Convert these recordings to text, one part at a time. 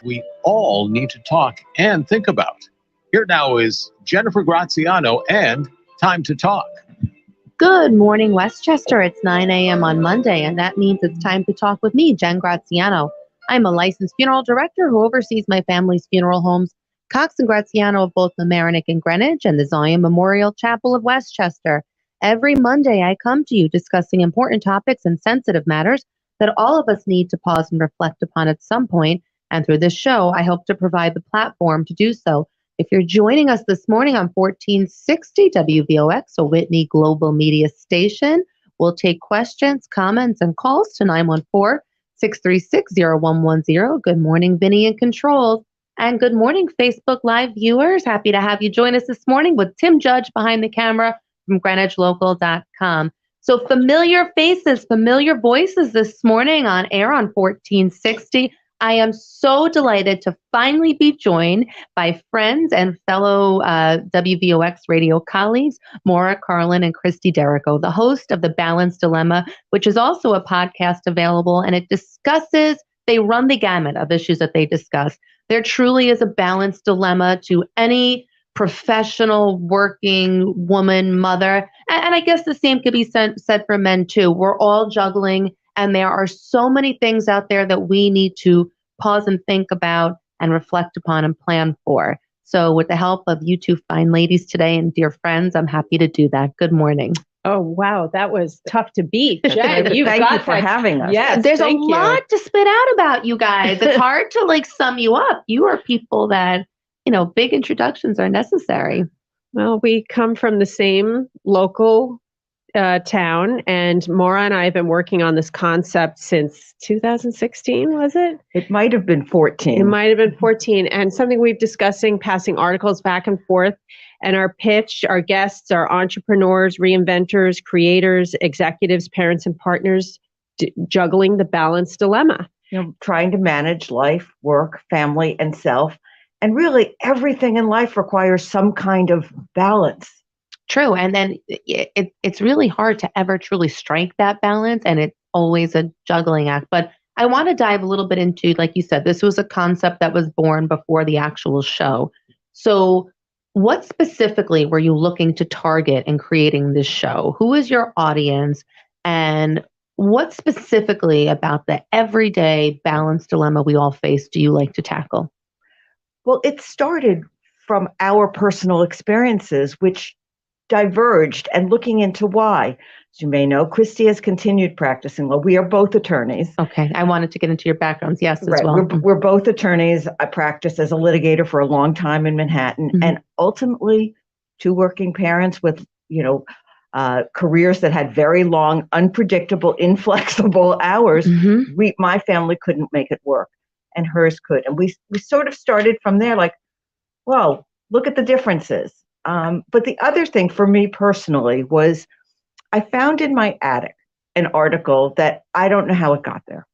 we all need to talk and think about. Here now is Jennifer Graziano and Time to Talk. Good morning, Westchester. It's 9 a.m. on Monday, and that means it's time to talk with me, Jen Graziano. I'm a licensed funeral director who oversees my family's funeral homes, Cox and Graziano of both Mamaroneck and Greenwich, and the Zion Memorial Chapel of Westchester. Every Monday, I come to you discussing important topics and sensitive matters that all of us need to pause and reflect upon at some point. And through this show, I hope to provide the platform to do so. If you're joining us this morning on 1460 WVOX, a Whitney Global Media Station, we'll take questions, comments, and calls to 914-636-0110. Good morning, Vinny in Controls. And good morning, Facebook Live viewers. Happy to have you join us this morning with Tim Judge behind the camera from GreenwichLocal.com. So familiar faces, familiar voices this morning on air on 1460. I am so delighted to finally be joined by friends and fellow WVOX radio colleagues, Maura, Carlin, and Christie Derrico, the host of The Balanced Dilemma, which is also a podcast available, and they run the gamut of issues that they discuss. There truly is a balanced dilemma to any professional working woman, mother, and I guess the same could be said for men too. We're all juggling, and there are so many things out there that we need to pause and think about and reflect upon and plan for. So with the help of you two fine ladies today and dear friends, I'm happy to do that. Good morning. Oh, wow. That was tough to beat. Jen, Thank you for having us. Yes, there's a lot to spit out about you guys. It's hard to sum you up. You are people that, big introductions are necessary. Well, we come from the same local town, and Maura and I have been working on this concept since 2016, was it? It might have been 14. It might have been 14, and something we've discussing, passing articles back and forth, and our pitch, our guests are entrepreneurs, reinventors, creators, executives, parents, and partners, juggling the balanced dilemma. Trying to manage life, work, family, and self, and really everything in life requires some kind of balance. True. And then it's really hard to ever truly strike that balance. And it's always a juggling act. But I want to dive a little bit into, like you said, this was a concept that was born before the actual show. So what specifically were you looking to target in creating this show? Who is your audience? And what specifically about the everyday balance dilemma we all face do you like to tackle? Well, it started from our personal experiences, which diverged, and looking into why. As you may know, Christie has continued practicing law. We are both attorneys. Okay. I wanted to get into your backgrounds. Yes, as right. well. We're both attorneys. I practiced as a litigator for a long time in Manhattan, and ultimately two working parents with, careers that had very long, unpredictable, inflexible hours. My family couldn't make it work, and hers could. And we sort of started from there, like, well, look at the differences. But the other thing for me personally was I found in my attic an article that I don't know how it got there,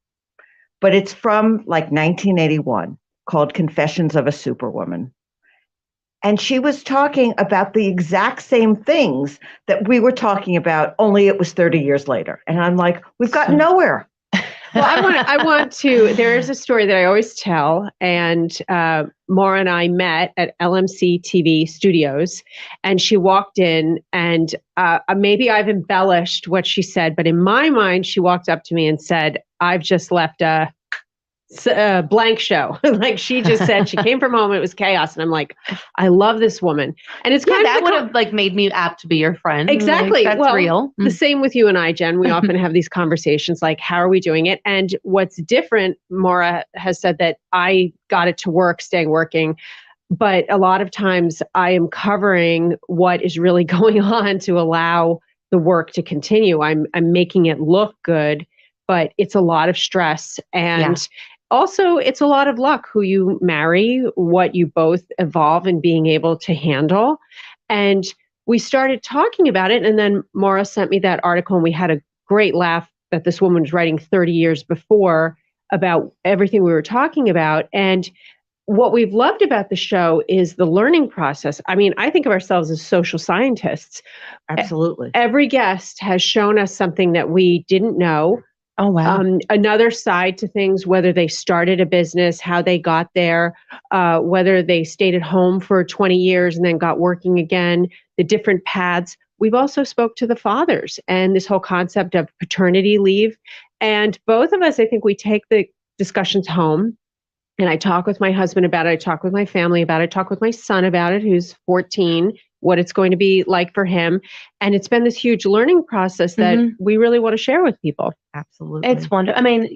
but it's from 1981 called Confessions of a Superwoman. And she was talking about the exact same things that we were talking about, only it was 30 years later. And I'm like, we've gotten nowhere. Well, I want to, there is a story that I always tell, and Maura and I met at LMC TV studios, and she walked in, and maybe I've embellished what she said, but in my mind, she walked up to me and said, I've just left a blank show. Like she just said, she came from home, it was chaos. And I'm like, I love this woman. And it's kind of that would have made me apt to be your friend. Exactly. That's real. The same with you and I, Jen. We often have these conversations like, how are we doing it? And what's different, Maura has said that I got it to work, staying working. But a lot of times I am covering what is really going on to allow the work to continue. I'm making it look good, but it's a lot of stress. And also, it's a lot of luck who you marry, what you both evolve in being able to handle. And we started talking about it. And then Maura sent me that article, and we had a great laugh that this woman was writing 30 years before about everything we were talking about. And what we've loved about the show is the learning process. I mean, I think of ourselves as social scientists. Absolutely. Every guest has shown us something that we didn't know. Oh, wow. Another side to things, whether they started a business, how they got there, whether they stayed at home for 20 years and then got working again, the different paths. We've also spoke to the fathers and this whole concept of paternity leave. And both of us, I think we take the discussions home. And I talk with my husband about it. I talk with my family about it. I talk with my son about it, who's 14, what it's going to be like for him. And it's been this huge learning process that we really want to share with people. Absolutely. It's wonderful. I mean,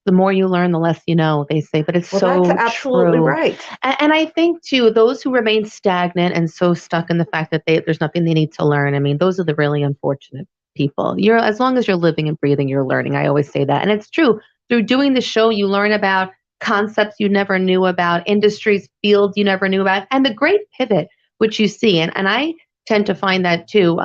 the more you learn, the less you know, they say, but it's so that's absolutely true. right. And I think too, those who remain stagnant and so stuck in the fact that there's nothing they need to learn. I mean, those are the really unfortunate people. As long as you're living and breathing, you're learning. I always say that. And it's true. Through doing the show, you learn about concepts you never knew about, industries, fields you never knew about, and the great pivot, which you see. And I tend to find that too.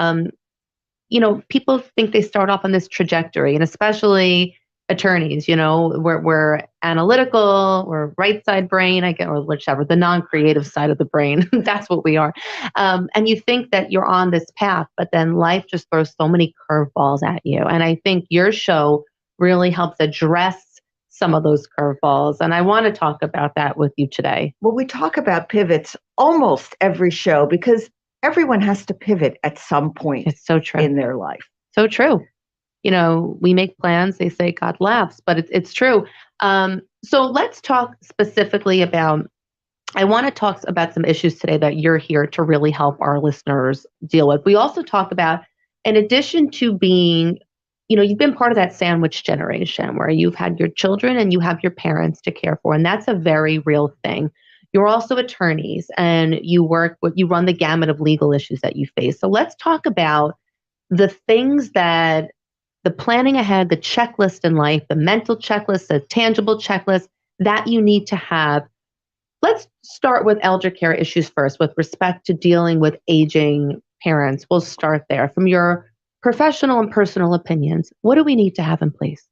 People think they start off on this trajectory, and especially attorneys, we're analytical, we're right side brain, or whichever, the non-creative side of the brain. That's what we are. And you think that you're on this path, but then life just throws so many curveballs at you. And I think your show really helps address some of those curveballs. And I want to talk about that with you today. Well, we talk about pivots almost every show because everyone has to pivot at some point. It's so true. In their life. So true. We make plans, they say God laughs, but it's true. So let's talk specifically I want to talk about some issues today that you're here to really help our listeners deal with. We also talk about, in addition to being, you've been part of that sandwich generation where you've had your children and you have your parents to care for. And that's a very real thing. You're also attorneys and you run the gamut of legal issues that you face. So let's talk about the things that the planning ahead, the checklist in life, the mental checklist, the tangible checklist that you need to have. Let's start with elder care issues first with respect to dealing with aging parents. We'll start there. From your professional and personal opinions, what do we need to have in place?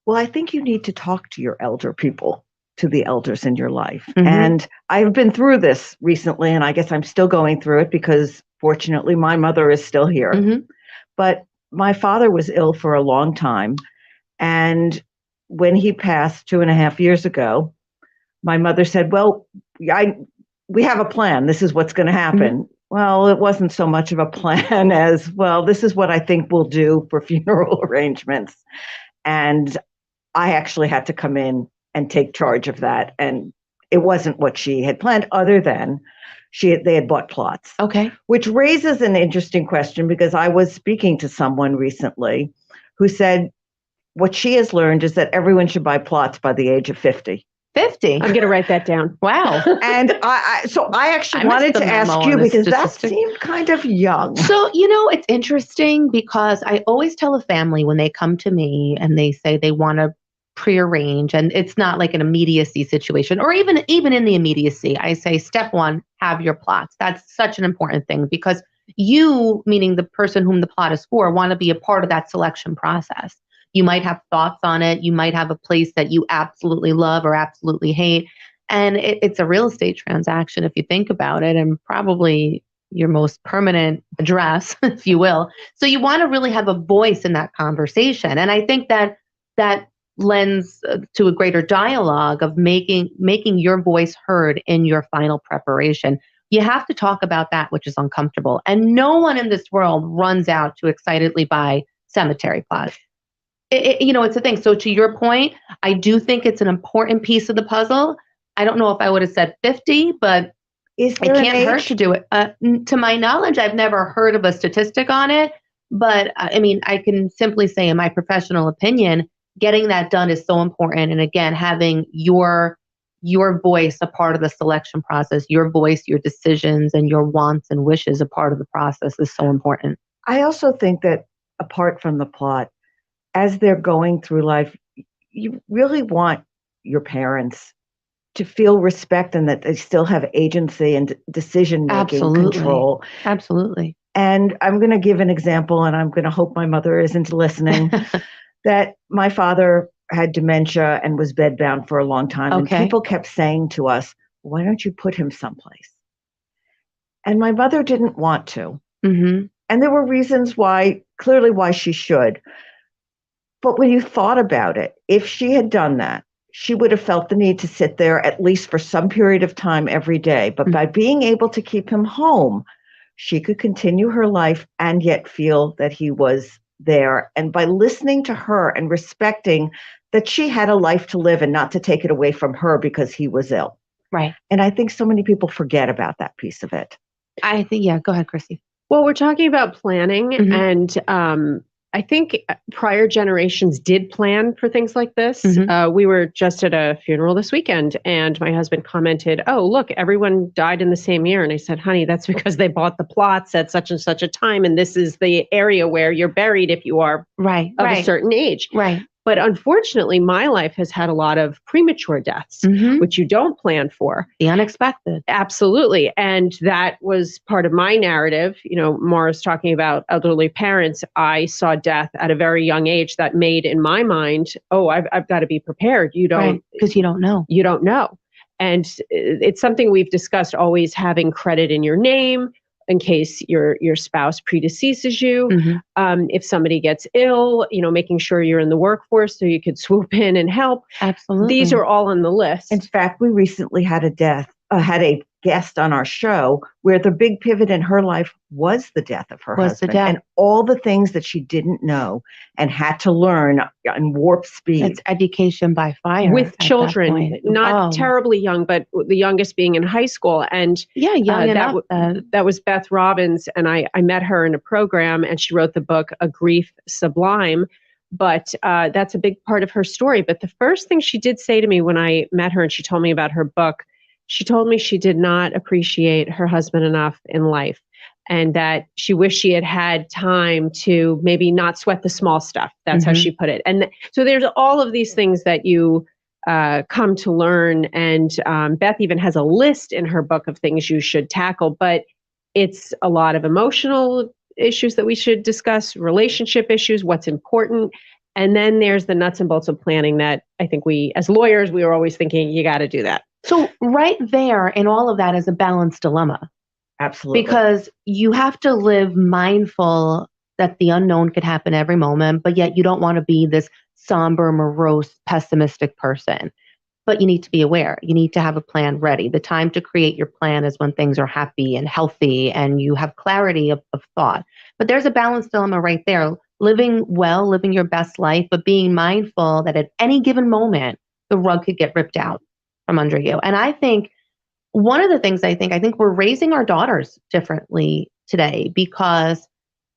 Well, I think you need to talk to your elder people, to the elders in your life. And I've been through this recently, and I guess I'm still going through it because fortunately my mother is still here. But my father was ill for a long time. And when he passed 2.5 years ago, my mother said, well, we have a plan. This is what's going to happen. Well, it wasn't so much of a plan as, well, this is what I think we'll do for funeral arrangements. And I actually had to come in and take charge of that. And it wasn't what she had planned, other than they had bought plots. Okay. Which raises an interesting question, because I was speaking to someone recently who said what she has learned is that everyone should buy plots by the age of 50. 50. I'm going to write that down. Wow. And I actually wanted to ask you, because that seemed kind of young. So, it's interesting because I always tell a family when they come to me and they say they want to prearrange, and it's not like an immediacy situation, or even in the immediacy, I say, step one, have your plots. That's such an important thing, because you, meaning the person whom the plot is for, want to be a part of that selection process. You might have thoughts on it. You might have a place that you absolutely love or absolutely hate. And it's a real estate transaction, if you think about it, and probably your most permanent address, if you will. So you want to really have a voice in that conversation. And I think that lends to a greater dialogue of making your voice heard in your final preparation. You have to talk about that which is uncomfortable. And no one in this world runs out to excitedly buy cemetery plots. It's a thing. So to your point, I do think it's an important piece of the puzzle. I don't know if I would have said 50, but it can't hurt to do it. To my knowledge, I've never heard of a statistic on it. But I can simply say, in my professional opinion, getting that done is so important. And again, having your voice a part of the selection process, your voice, your decisions, and your wants and wishes a part of the process is so important. I also think that apart from the plot, as they're going through life, you really want your parents to feel respect and that they still have agency and decision-making control. Absolutely. And I'm going to give an example, and I'm going to hope my mother isn't listening, that my father had dementia and was bedbound for a long time. Okay. And people kept saying to us, why don't you put him someplace? And my mother didn't want to. And there were reasons why she should. But when you thought about it, if she had done that, she would have felt the need to sit there at least for some period of time every day. But by being able to keep him home, she could continue her life and yet feel that he was there. And by listening to her and respecting that she had a life to live and not to take it away from her because he was ill. Right. And I think so many people forget about that piece of it. I think, yeah, go ahead, Chrissy. Well, we're talking about planning, and I think prior generations did plan for things like this. We were just at a funeral this weekend, and my husband commented, "Oh, look, everyone died in the same year." And I said, "Honey, that's because they bought the plots at such and such a time, and this is the area where you're buried if you are of a certain age." Right. But unfortunately, my life has had a lot of premature deaths, which you don't plan for. The unexpected. Absolutely. And that was part of my narrative. You know, Maura's talking about elderly parents. I saw death at a very young age that made in my mind, oh, I've got to be prepared. You don't, because you don't know. You don't know. And it's something we've discussed, always having credit in your name, in case your spouse predeceases you. If somebody gets ill, you know, making sure you're in the workforce so you could swoop in and help. Absolutely. These are all on the list. In fact, we recently had a guest on our show where the big pivot in her life was the death of her husband and all the things that she didn't know and had to learn in warp speed. It's education by fire. With children, not terribly young, but the youngest being in high school. And young enough. That was Beth Robbins. And I met her in a program, and she wrote the book, A Grief Sublime. But that's a big part of her story. But the first thing she did say to me when I met her and she told me about her book, she told me she did not appreciate her husband enough in life, and that she wished she had had time to maybe not sweat the small stuff. That's how she put it. And so there's all of these things that you come to learn. And Beth even has a list in her book of things you should tackle, but it's a lot of emotional issues that we should discuss, relationship issues, what's important. And then there's the nuts and bolts of planning that I think we, as lawyers, we were always thinking, you got to do that. So right there in all of that is a balanced dilemma. Absolutely. Because you have to live mindful that the unknown could happen every moment, but yet you don't want to be this somber, morose, pessimistic person. But you need to be aware. You need to have a plan ready. The time to create your plan is when things are happy and healthy and you have clarity of thought. But there's a balanced dilemma right there. Living well, living your best life, but being mindful that at any given moment, the rug could get ripped out from under you. And I think one of the things I think we're raising our daughters differently today, because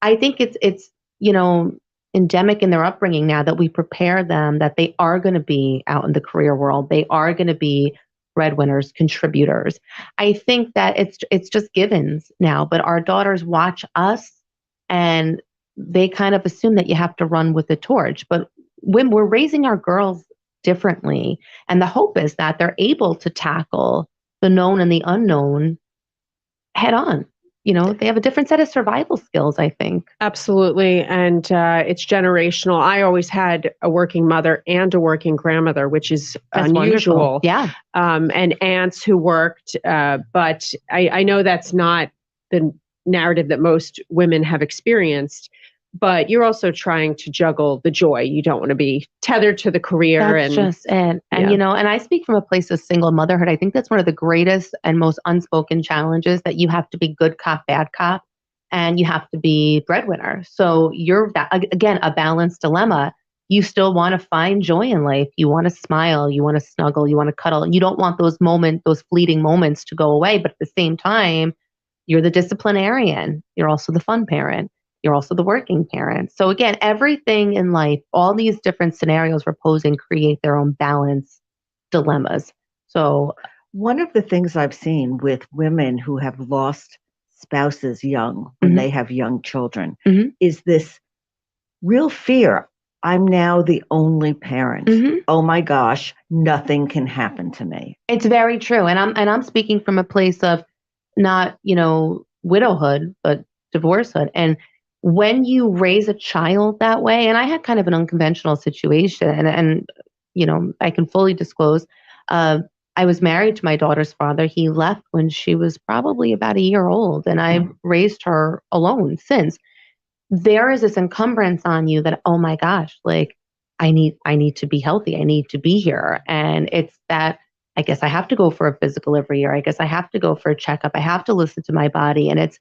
I think it's you know, endemic in their upbringing now that we prepare them that they are going to be out in the career world. They are going to be breadwinners, contributors. I think that it's just givens now, but our daughters watch us and they kind of assume that you have to run with the torch. But when we're raising our girls differently, and the hope is that they're able to tackle the known and the unknown head on. You know, they have a different set of survival skills, I think. Absolutely. And it's generational. I always had a working mother and a working grandmother, which is That's unusual. Wonderful. Yeah. And aunts who worked. But I know that's not the narrative that most women have experienced. But you're also trying to juggle the joy. You don't want to be tethered to the career. That's just it. And, you know, and I speak from a place of single motherhood. I think that's one of the greatest and most unspoken challenges, that you have to be good cop, bad cop, and you have to be breadwinner. So you're, again, a balanced dilemma. You still want to find joy in life. You want to smile. You want to snuggle. You want to cuddle. And you don't want those fleeting moments to go away. But at the same time, you're the disciplinarian. You're also the fun parent. You're also the working parent. So again, everything in life, all these different scenarios we're posing create their own balance dilemmas. So one of the things I've seen with women who have lost spouses young, when they have young children, is this real fear. I'm now the only parent. Oh my gosh, nothing can happen to me. It's very true. And I'm speaking from a place of not, you know, widowhood, but divorcehood. And when you raise a child that way, and I had kind of an unconventional situation, and you know, I can fully disclose, I was married to my daughter's father. He left when she was probably about a year old, and I've raised her alone since. There is this encumbrance on you that, oh my gosh, like I need to be healthy. I need to be here. And it's that, I guess I have to go for a physical every year. I guess I have to go for a checkup. I have to listen to my body. And it's,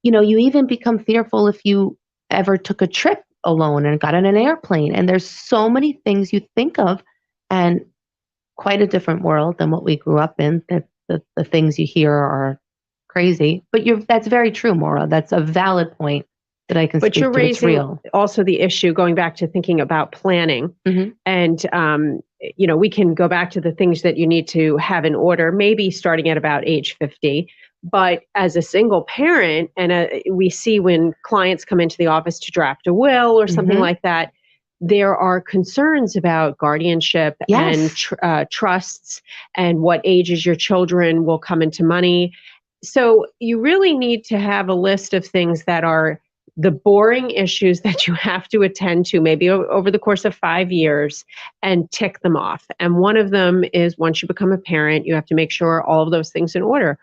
you even become fearful if you ever took a trip alone and got on an airplane. And there's so many things you think of, and quite a different world than what we grew up in. That the things you hear are crazy. But that's very true, Maura. That's a valid point that I can speak to. But you're raising also the issue, going back to thinking about planning. Mm-hmm. And, we can go back to the things that you need to have in order, maybe starting at about age 50. But as a single parent, and we see when clients come into the office to draft a will or something mm-hmm. like that, there are concerns about guardianship yes. and trusts and what ages your children will come into money. So you really need to have a list of things that are the boring issues that you have to attend to maybe over the course of 5 years and tick them off. And one of them is, once you become a parent, you have to make sure all of those things in order.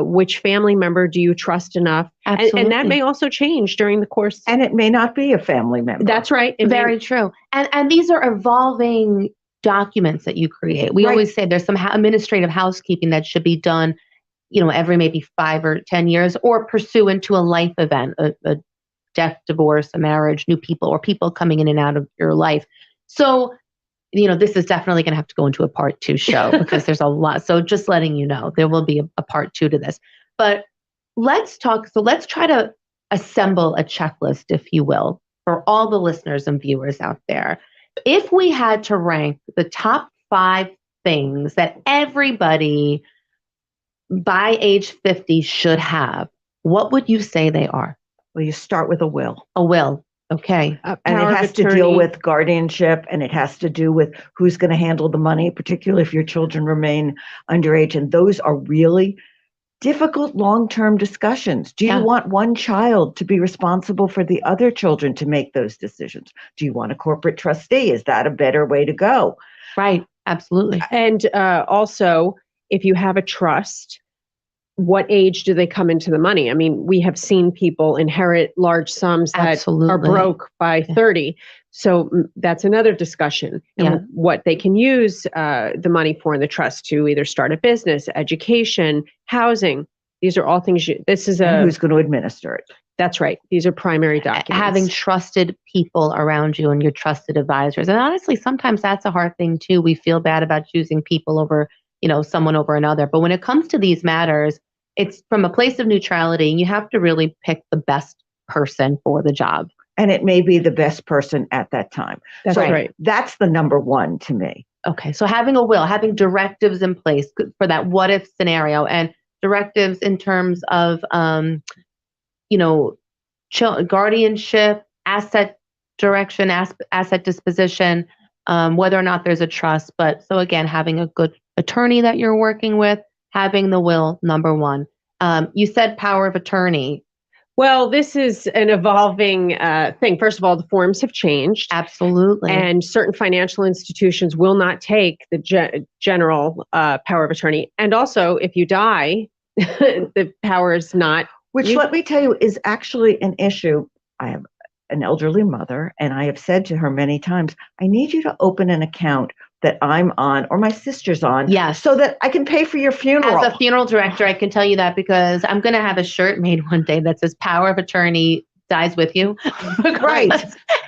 Which family member do you trust enough? And that may also change during the course. And it may not be a family member. That's right. Very true. And these are evolving documents that you create. We always say there's some administrative housekeeping that should be done, every maybe 5 or 10 years, or pursuant to a life event, a death, divorce, a marriage, new people, or people coming in and out of your life. So, this is definitely going to have to go into a part 2 show because there's a lot. So just letting you know, there will be a part 2 to this. But let's try to assemble a checklist, if you will, for all the listeners and viewers out there. If we had to rank the top 5 things that everybody by age 50 should have, what would you say they are? Well, you start with a will. A will. Okay. And it has to deal with guardianship, and it has to do with who's going to handle the money, particularly if your children remain underage. And those are really difficult long-term discussions. Do you want one child to be responsible for the other children to make those decisions? Do you want a corporate trustee? Is that a better way to go? Right. Absolutely. And also, if you have a trust, what age do they come into the money? I mean, we have seen people inherit large sums that are broke by 30. So that's another discussion. And what they can use the money for in the trust to either start a business, education, housing. These are all things and who's going to administer it? That's right. These are primary documents. Having trusted people around you and your trusted advisors. And honestly, sometimes that's a hard thing too. We feel bad about choosing people over, someone over another. But when it comes to these matters, it's from a place of neutrality. You have to really pick the best person for the job. And it may be the best person at that time. That's right. That's the number one to me. Okay. So having a will, having directives in place for that what if scenario, and directives in terms of, guardianship, asset direction, asset disposition, whether or not there's a trust. But so again, having a good attorney that you're working with, having the will, number one. You said power of attorney. Well, this is an evolving thing. First of all, the forms have changed. Absolutely. And certain financial institutions will not take the general power of attorney. And also, if you die, the power is not. Which, let me tell you, is actually an issue. I have an elderly mother, and I have said to her many times, I need you to open an account that I'm on or my sister's on, so that I can pay for your funeral. As a funeral director, I can tell you that because I'm going to have a shirt made one day that says power of attorney dies with you. Right.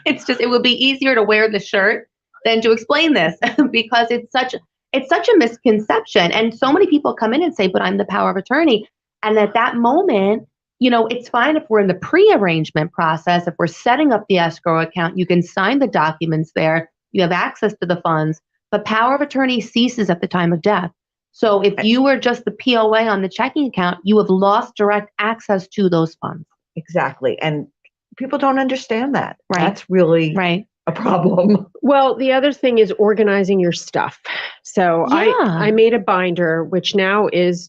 It would be easier to wear the shirt than to explain this because it's such a misconception. And so many people come in and say, but I'm the power of attorney. And at that moment, it's fine if we're in the pre-arrangement process. If we're setting up the escrow account, you can sign the documents there. You have access to the funds. But power of attorney ceases at the time of death. So if you were just the POA on the checking account, you have lost direct access to those funds. Exactly. And people don't understand that. Right. That's really a problem. Well, the other thing is organizing your stuff. So I made a binder, which now is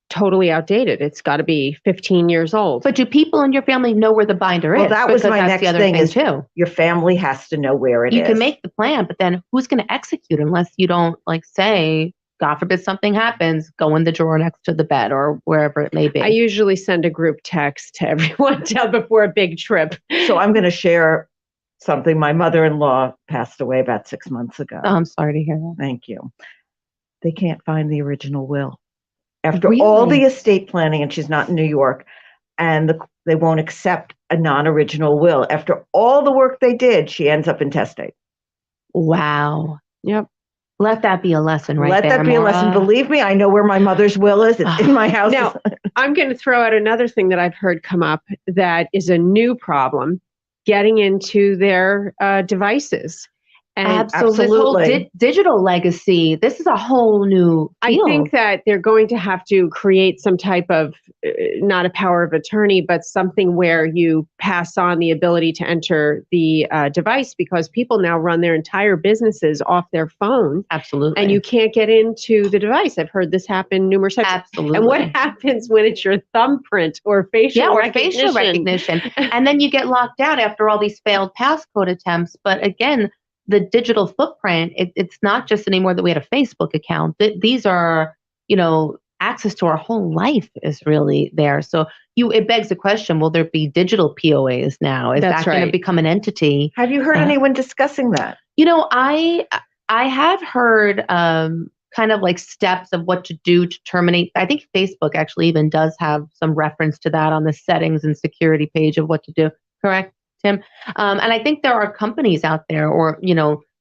totally outdated. It's got to be 15 years old. But do people in your family know where the binder is? Well, that was my next thing is too. Your family has to know where it is. You can make the plan, but then who's going to execute unless you don't say, God forbid something happens, go in the drawer next to the bed or wherever it may be. I usually send a group text to everyone before a big trip. So I'm going to share something. My mother-in-law passed away about 6 months ago. Oh, I'm sorry to hear that. Thank you. They can't find the original will. After Really? all the estate planning, and she's not in New York, and they won't accept a non-original will. After all the work they did, she ends up intestate. Wow. Yep. Let that be a lesson right Let there, that be a lesson. Maura. Believe me, I know where my mother's will is. It's in my house. Now, I'm going to throw out another thing that I've heard come up that is a new problem, getting into their devices. And Absolutely. This whole digital legacy, this is a whole new I field. think that they're going to have to create some type of, not a power of attorney, but something where you pass on the ability to enter the device, because people now run their entire businesses off their phone. Absolutely. And you can't get into the device. I've heard this happen numerous times. Absolutely. And what happens when it's your thumbprint or facial recognition? And then you get locked out after all these failed passcode attempts. But again, the digital footprint, it's not just anymore that we had a Facebook account. These are, access to our whole life is really there. So it begs the question, will there be digital POAs now? Is that going to become an entity? Have you heard anyone discussing that? I have heard kind of like steps of what to do to terminate. I think Facebook actually even does have some reference to that on the settings and security page of what to do. Correct, Tim? And I think there are companies out there, or,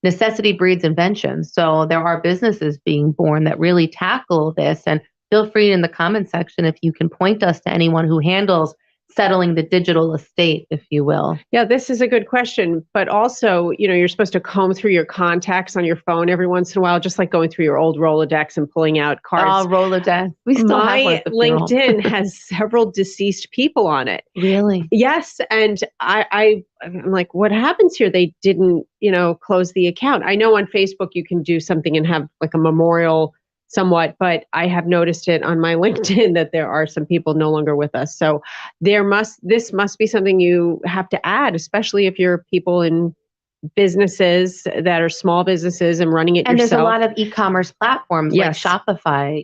necessity breeds invention. So there are businesses being born that really tackle this. And feel free in the comment section if you can point us to anyone who handles settling the digital estate, if you will. Yeah, this is a good question. But also, you're supposed to comb through your contacts on your phone every once in a while, just like going through your old Rolodex and pulling out cards. Oh, Rolodex. We still have one. My LinkedIn has several deceased people on it. Really? Yes. And I'm like, what happens here? They didn't, close the account. I know on Facebook you can do something and have like a memorial somewhat, but I have noticed it on my LinkedIn that there are some people no longer with us. So this must be something you have to add, especially if you're people in businesses that are small businesses and running it yourself. And there's a lot of e-commerce platforms like Shopify,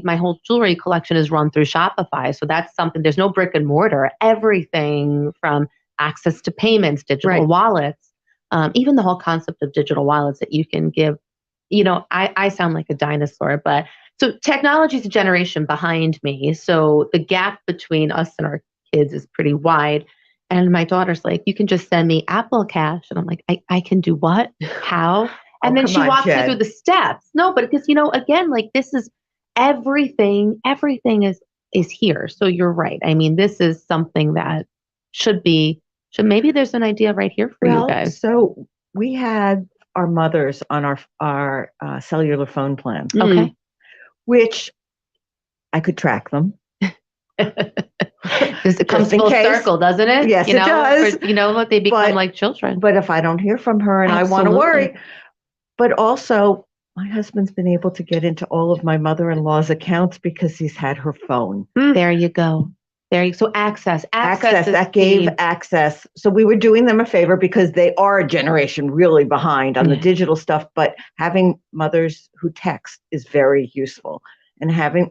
my whole jewelry collection is run through Shopify. So that's something, there's no brick and mortar, everything from access to payments, digital wallets, even the whole concept of digital wallets that you can give. I sound like a dinosaur, but so technology is a generation behind me. So the gap between us and our kids is pretty wide. And my daughter's like, you can just send me Apple Cash. And I'm like, I can do what? How? And then she walks me through the steps. No, but because, again, like this is everything is here. So you're right. I mean, this is something that maybe there's an idea right here for you guys. So we had our mothers on our cellular phone plan. Okay. Which I could track them. Because it comes full circle, doesn't it? Yes, it does. They become like children. But if I don't hear from her and I want to worry, but also my husband's been able to get into all of my mother-in-law's accounts because he's had her phone. There you go. So access that gave access. So we were doing them a favor because they are a generation really behind on the digital stuff, but having mothers who text is very useful, and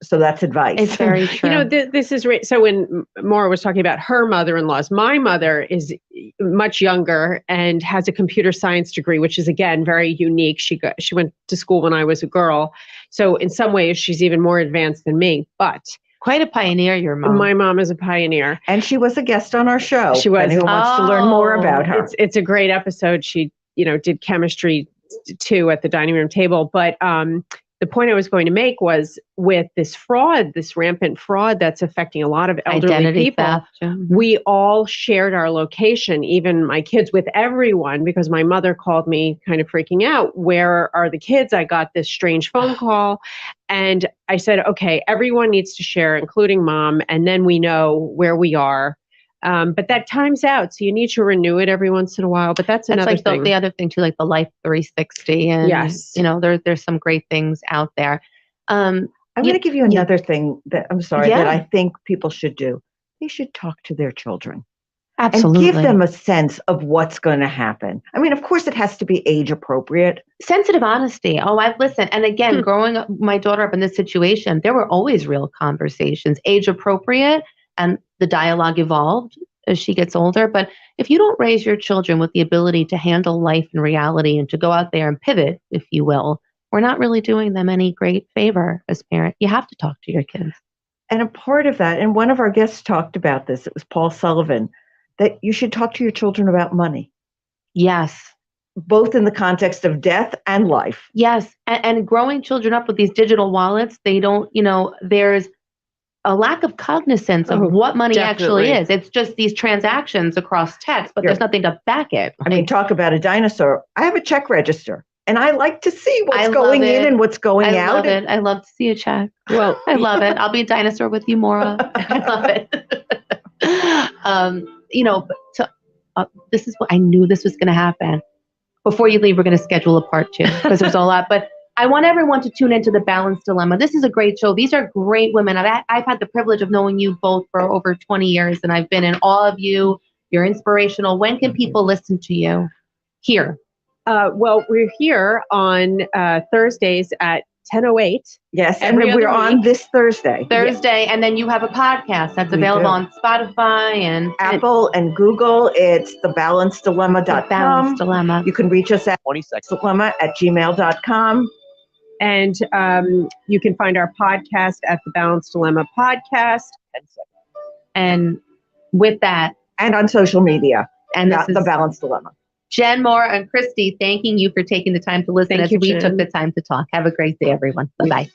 so that's advice. It's very true. This is right. So when Maura was talking about her mother-in-laws, my mother is much younger and has a computer science degree, which is again very unique. She went to school when I was a girl, so in some ways she's even more advanced than me. But quite a pioneer, your mom. My mom is a pioneer. And she was a guest on our show. She was. Who wants to learn more about her? It's a great episode. She, did chemistry too at the dining room table. But the point I was going to make was with this rampant fraud that's affecting a lot of elderly identity people. Theft. We all shared our location, even my kids, with everyone, because my mother called me kind of freaking out. Where are the kids? I got this strange phone call. And I said, okay, everyone needs to share, including mom, and then we know where we are. But that times out, so you need to renew it every once in a while. But that's another thing. The other thing too, like the Life 360, and there's some great things out there. I'm going to give you another thing that that I think people should do. They should talk to their children. Absolutely. And give them a sense of what's going to happen. I mean, of course, it has to be age appropriate. Sensitive honesty. Oh, I've listened. And again, growing up, my daughter up in this situation, there were always real conversations, age appropriate, and the dialogue evolved. as she gets older. But if you don't raise your children with the ability to handle life and reality and to go out there and pivot, if you will, we're not really doing them any great favor as parents. You have to talk to your kids. And a part of that, and one of our guests talked about this, it was Paul Sullivan, that you should talk to your children about money. Yes. Both in the context of death and life. Yes. And growing children up with these digital wallets, they don't, there's a lack of cognizance of what money actually is. It's just these transactions across text, but there's nothing to back it. I mean, talk about a dinosaur. I have a check register. And I like to see what's going in and what's going out. I love it. I love to see a check. Well, I love it. I'll be a dinosaur with you, Maura. I love it. This is what I knew this was going to happen. Before you leave, we're going to schedule a part 2 because there's a lot. But I want everyone to tune into The Balanced Dilemma. This is a great show. These are great women. I've had the privilege of knowing you both for over 20 years, and I've been in awe of you. You're inspirational. When can people listen to you? Here. Well, we're here on Thursdays at 10:08. Yes, and we're on this Thursday. And then you have a podcast that's available on Spotify and Apple and Google. It's thebalancedilemma.com. Balanced Dilemma. You can reach us at dilemma@gmail.com. And you can find our podcast at The Balanced Dilemma Podcast. And with that. And on social media. And this is The Balanced Dilemma. Jen, Maura, and Christie, thanking you for taking the time to listen as we took the time to talk. Have a great day, everyone. Bye-bye.